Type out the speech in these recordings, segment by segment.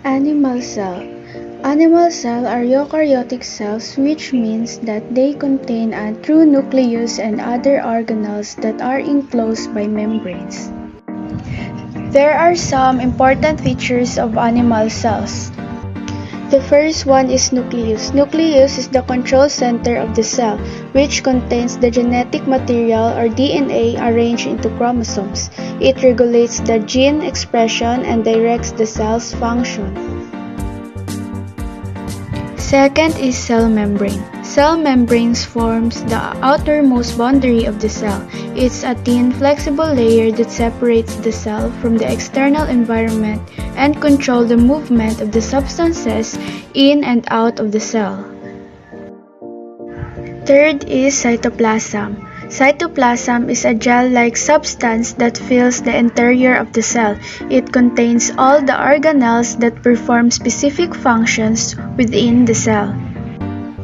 Animal cell. Animal cells are eukaryotic cells, which means that they contain a true nucleus and other organelles that are enclosed by membranes. There are some important features of animal cells. The first one is nucleus. Nucleus is the control center of the cell, which contains the genetic material or DNA arranged into chromosomes. It regulates the gene expression and directs the cell's function. Second is cell membrane. Cell membranes forms the outermost boundary of the cell. It's a thin, flexible layer that separates the cell from the external environment and control the movement of the substances in and out of the cell. Third is cytoplasm. Cytoplasm is a gel-like substance that fills the interior of the cell. It contains all the organelles that perform specific functions within the cell.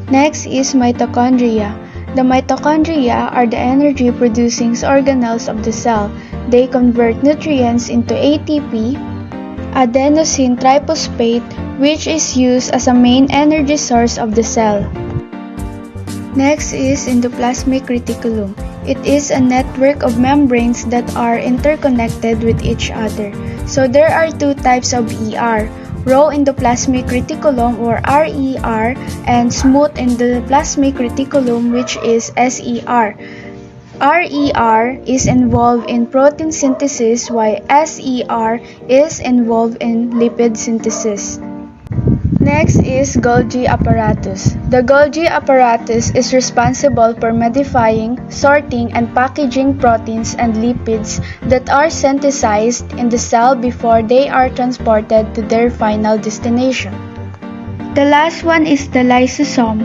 Next is mitochondria. The mitochondria are the energy-producing organelles of the cell. They convert nutrients into ATP, adenosine triphosphate, which is used as a main energy source of the cell. Next is endoplasmic reticulum. It is a network of membranes that are interconnected with each other. So there are two types of ER, raw endoplasmic reticulum or RER and smooth endoplasmic reticulum, which is SER. RER is involved in protein synthesis while SER is involved in lipid synthesis. Next is Golgi apparatus. The Golgi apparatus is responsible for modifying, sorting, and packaging proteins and lipids that are synthesized in the cell before they are transported to their final destination. The last one is the lysosome.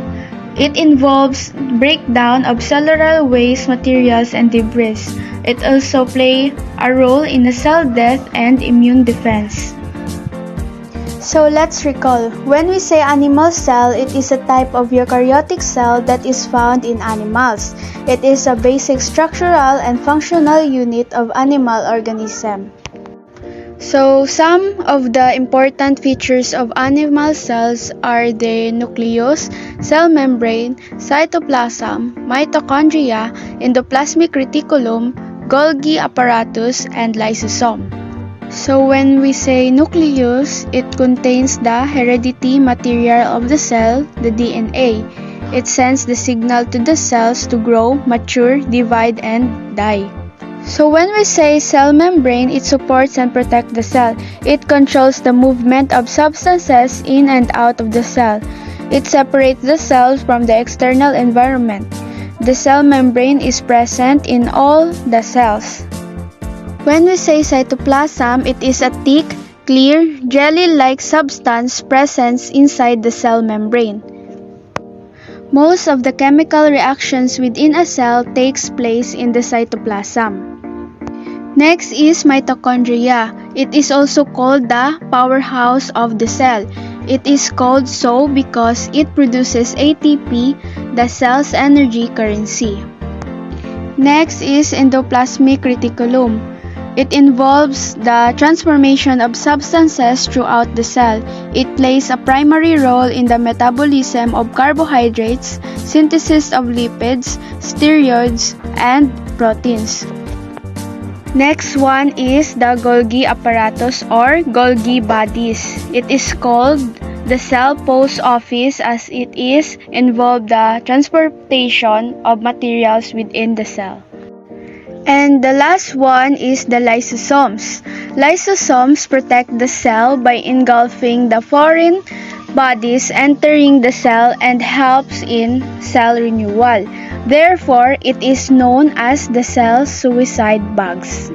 It involves breakdown of cellular waste materials and debris. It also plays a role in the cell death and immune defense. So let's recall, when we say animal cell, it is a type of eukaryotic cell that is found in animals. It is a basic structural and functional unit of animal organism. So some of the important features of animal cells are the nucleus, cell membrane, cytoplasm, mitochondria, endoplasmic reticulum, Golgi apparatus, and lysosome. So when we say nucleus, it contains the heredity material of the cell, the DNA. It sends the signal to the cells to grow, mature, divide, and die. So when we say cell membrane, it supports and protects the cell. It controls the movement of substances in and out of the cell. It separates the cells from the external environment. The cell membrane is present in all the cells. When we say cytoplasm, it is a thick, clear, jelly-like substance present inside the cell membrane. Most of the chemical reactions within a cell takes place in the cytoplasm. Next is mitochondria. It is also called the powerhouse of the cell. It is called so because it produces ATP, the cell's energy currency. Next is endoplasmic reticulum. It involves the transformation of substances throughout the cell. It plays a primary role in the metabolism of carbohydrates, synthesis of lipids, steroids, and proteins. Next one is the Golgi apparatus or Golgi bodies. It is called the cell post office as it is involved the transportation of materials within the cell. And the last one is the lysosomes. Lysosomes protect the cell by engulfing the foreign bodies entering the cell and helps in cell renewal. Therefore, it is known as the cell suicide bugs.